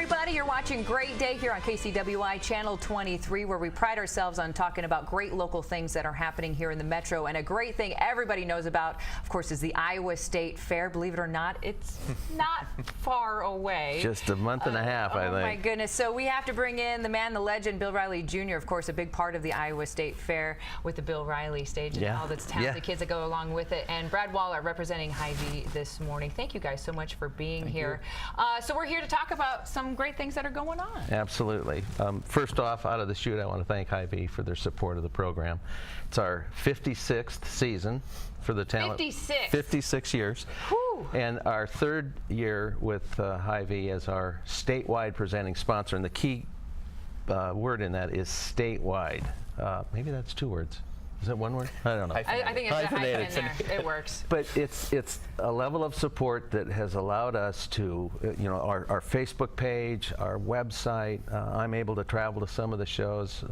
everybody. You're watching Great Day here on KCWI Channel 23, where we pride ourselves on talking about great local things that are happening here in the Metro. And a great thing everybody knows about, of course, is the Iowa State Fair. Believe it or not, it's not far away. Just a month and a half, I think. Oh, my goodness. So we have to bring in the man, the legend, Bill Riley Jr., of course, a big part of the Iowa State Fair with the Bill Riley stage and all the talented kids that go along with it. And Brad Waller representing Hy-Vee this morning. Thank you guys so much for being here. So we're here to talk about some great things that are going on. Absolutely. First off, out of the chute, I want to thank Hy-Vee for their support of the program. It's our 56th season for the talent. 56 years. Whew. And our third year with Hy-Vee as our statewide presenting sponsor. And the key word in that is statewide. Maybe that's two words. Is that one word? I don't know. I think it's a hyphen in there. It works. But it's a level of support that has allowed us to, you know, our Facebook page, our website. I'm able to travel to some of the shows.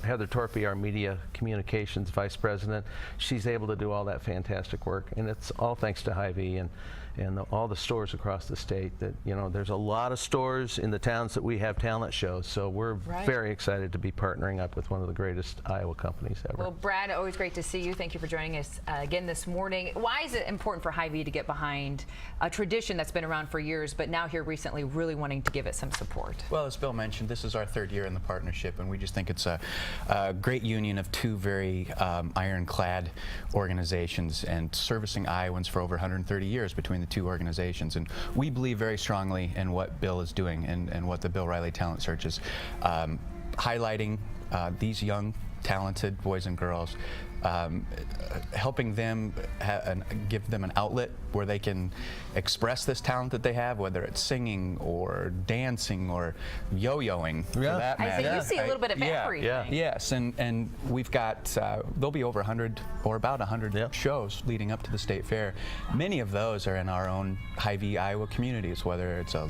Heather Torpy, our media communications vice president, she's able to do all that fantastic work, and it's all thanks to Hy-Vee and all the stores across the state. That, you know, there's a lot of stores in the towns that we have talent shows, so we're very excited to be partnering up with one of the greatest Iowa companies ever. Well, Brad, always great to see you. Thank you for joining us again this morning. Why is it important for Hy-Vee to get behind a tradition that's been around for years, but now here recently really wanting to give it some support? Well, as Bill mentioned, this is our third year in the partnership, and we just think it's a great union of two very ironclad organizations and servicing Iowans for over 130 years between the two organizations. And we believe very strongly in what Bill is doing and what the Bill Riley Talent Search is highlighting these young talented boys and girls, helping them give them an outlet where they can express this talent that they have, whether it's singing or dancing or yo-yoing, for that matter. I see you see a little bit of everything. Yes, and we've got, there'll be over 100 or about 100 shows leading up to the State Fair. Many of those are in our own Hy-Vee, Iowa communities, whether it's a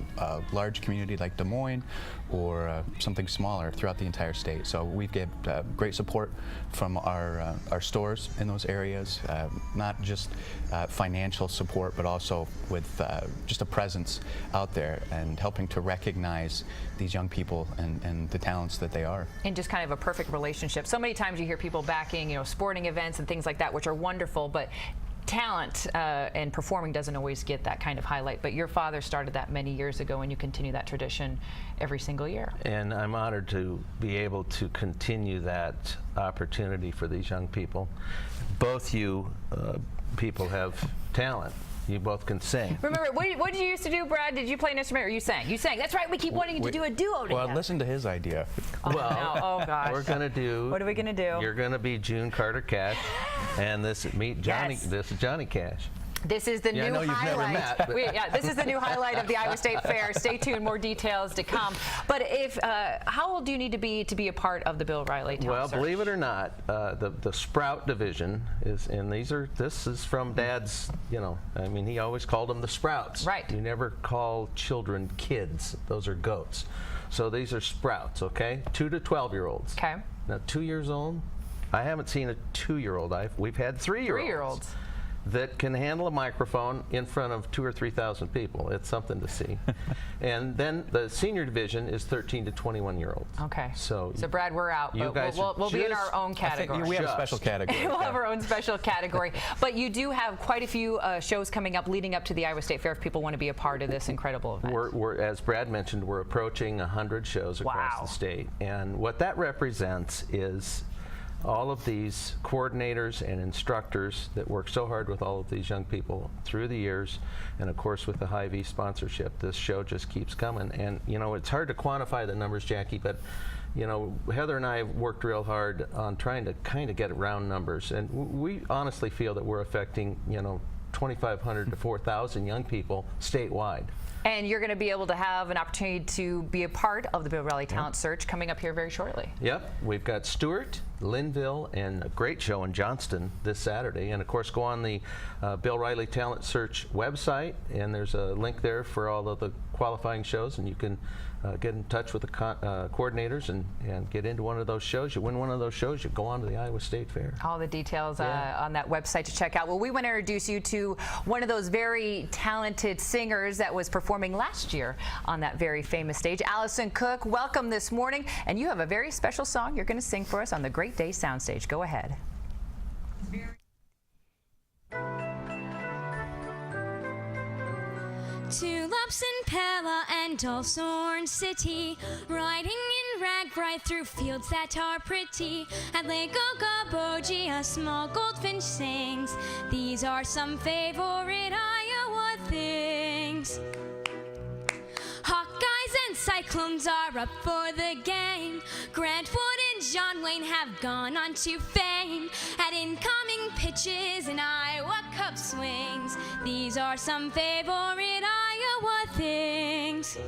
large community like Des Moines or something smaller throughout the entire state. So we've get great support from our stores in those areas, not just financial support, but also with just a presence out there and helping to recognize these young people and the talents that they are. And just kind of a perfect relationship. So many times you hear people backing, you know, sporting events and things like that, which are wonderful, but talent and performing doesn't always get that kind of highlight. But your father started that many years ago, and you continue that tradition every single year. And I'm honored to be able to continue that opportunity for these young people. Both you people have talent. You both can sing. Remember, what did you used to do, Brad? Did you play an instrument or you sang? You sang. That's right. We keep wanting to do a duo together. Well, listen to his idea. Oh, well, no. Oh gosh. We're gonna do. What are we gonna do? You're gonna be June Carter Cash, and this Johnny. Yes. This is Johnny Cash. This is the new I know you've highlight. never met, This is the new highlight of the Iowa State Fair. Stay tuned, more details to come. But if how old do you need to be a part of the Bill Riley Talent Search? Believe it or not, the Sprout division is, and this is from Dad's. You know, I mean, he always called them the Sprouts. Right. You never call children kids; those are goats. So these are Sprouts, okay? 2 to 12-year-olds. Okay. Now, 2 years old, I haven't seen a 2-year-old. We've had 3-year-olds. 3-year-olds. That can handle a microphone in front of 2,000 or 3,000 people. It's something to see. And then the senior division is 13 to 21-year-olds. Okay. So Brad, we're out. You but guys we'll be in our own category. We have a special category. We'll have our own special category. But you do have quite a few shows coming up leading up to the Iowa State Fair if people want to be a part of this incredible event. We're as Brad mentioned, we're approaching 100 shows across the state. And what that represents is all of these coordinators and instructors that work so hard with all of these young people through the years, and of course with the Hy-Vee sponsorship, this show just keeps coming. And you know, it's hard to quantify the numbers, Jackie, but you know, Heather and I have worked real hard on trying to kind of get round numbers, and we honestly feel that we're affecting, you know, 2,500 to 4,000 young people statewide. And you're going to be able to have an opportunity to be a part of the Bill Riley Talent Search coming up here very shortly. Yep, we've got Stuart Linville, and a great show in Johnston this Saturday. And of course, go on the Bill Riley Talent Search website, and there's a link there for all of the qualifying shows, and you can get in touch with the coordinators and get into one of those shows. You win one of those shows, you go on to the Iowa State Fair. All the details on that website to check out. Well, we want to introduce you to one of those very talented singers that was performing last year on that very famous stage. Allison Koch, welcome this morning, and you have a very special song you're going to sing for us on the Great Day Soundstage. Go ahead. Tulips in Pella and also Orange City, riding in rag right through fields that are pretty. At Lake Okoboji, a small goldfinch sings. These are some favorite Iowa things. Hawkeyes and Cyclones are up for the game. Grant Wood and John Wayne have gone on to fame at incoming pitches and Iowa Cup swings. These are some favorite Iowa things.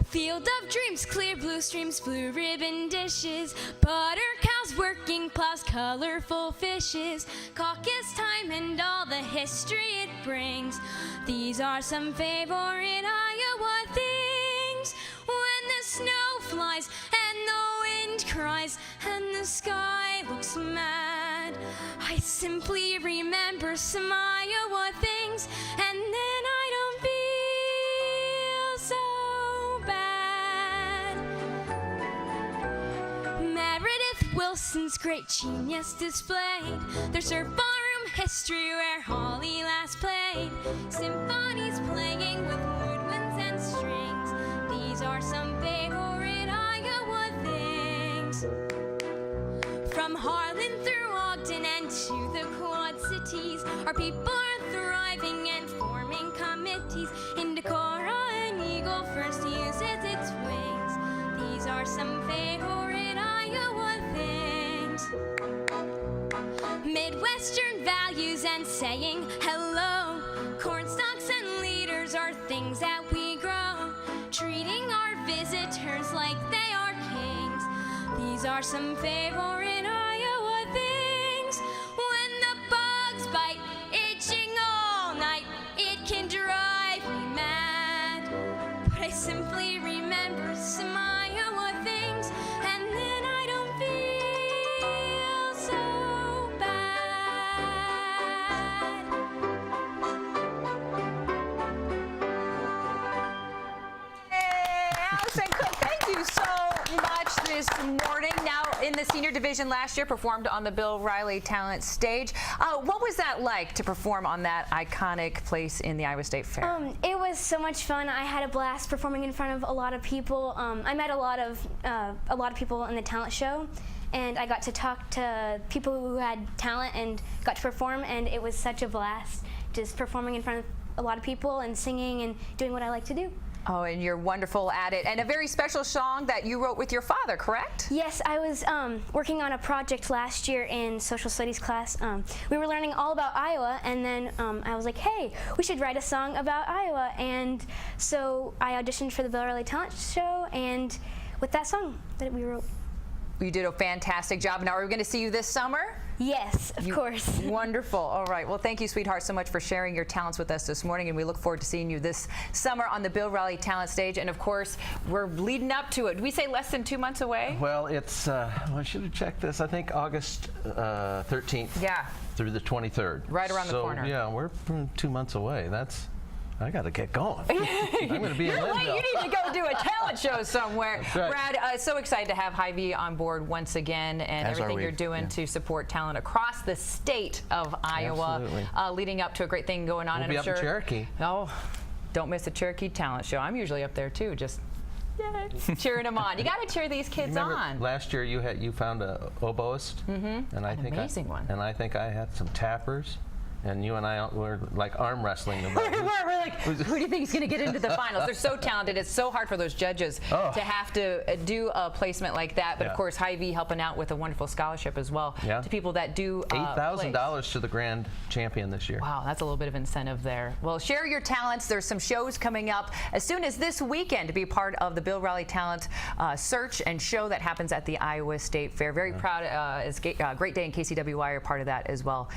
Field of Dreams, clear blue streams, blue ribbon dishes, butter cows, working plows, colorful fishes, caucus time and all the history it brings. These are some favorite Iowa things. When the snow flies and the wind cries and the sky looks mad, I simply remember some Iowa things, and then I don't feel so bad. Meredith Wilson's great genius displayed, their surf ballroom history where Holly last played, symphonies playing with woodwinds and strings. These are some favorite Iowa things. From Harlan through Ogden and to the Quad Cities, our people are thriving and forming committees. In Decorah, an eagle first uses its wings. These are some favorite Iowa things. Midwestern values and saying hello, corn stalks and leaders are things that we grow, treating our visitors like they are kings. These are some favorite Iowa things. When the bugs bite, itching all night, it can drive me mad. But I simply remember some Iowa things, and then I don't feel so bad. Hey, Allison Koch, thank you so much this morning. Now, in the senior division last year, performed on the Bill Riley Talent Stage. What was that like to perform on that iconic place in the Iowa State Fair? It was so much fun. I had a blast performing in front of a lot of people. I met a lot of people in the talent show, and I got to talk to people who had talent and got to perform, and it was such a blast just performing in front of a lot of people and singing and doing what I like to do. Oh, and you're wonderful at it. And a very special song that you wrote with your father, correct? Yes, I was working on a project last year in social studies class. We were learning all about Iowa, and then I was like, hey, we should write a song about Iowa. And so I auditioned for the Bill Riley Talent Show, and with that song that we wrote. You did a fantastic job. Now, are we going to see you this summer? Yes, of course. Wonderful. All right. Well, thank you, sweetheart, so much for sharing your talents with us this morning, and we look forward to seeing you this summer on the Bill Riley Talent Stage. And of course, we're leading up to it. Did we say less than 2 months away? Well, it's, I should have checked this, I think August 13th through the 23rd. Right around the corner. Yeah, we're 2 months away. I got to get going. I'm going to be in Linville. You need to go do a talent show somewhere. Right. Brad, so excited to have Hy-Vee on board once again, and As everything you're doing to support talent across the state of Iowa, leading up to a great thing going on. We'll be up in Cherokee. Oh, don't miss the Cherokee Talent Show. I'm usually up there too, just cheering them on. You got to cheer these kids on. Last year you found a oboist, and I think amazing one. And I think I had some tappers. and you and I were like arm wrestling about We're like, who do you think is going to get into the finals? They're so talented. It's so hard for those judges to have to do a placement like that. But of course, Hy-Vee helping out with a wonderful scholarship as well to people that do $8,000 to the grand champion this year. Wow, that's a little bit of incentive there. Well, share your talents. There's some shows coming up as soon as this weekend to be part of the Bill Riley Talent Search and Show that happens at the Iowa State Fair. Very proud. It's Great Day in KCWY are part of that as well.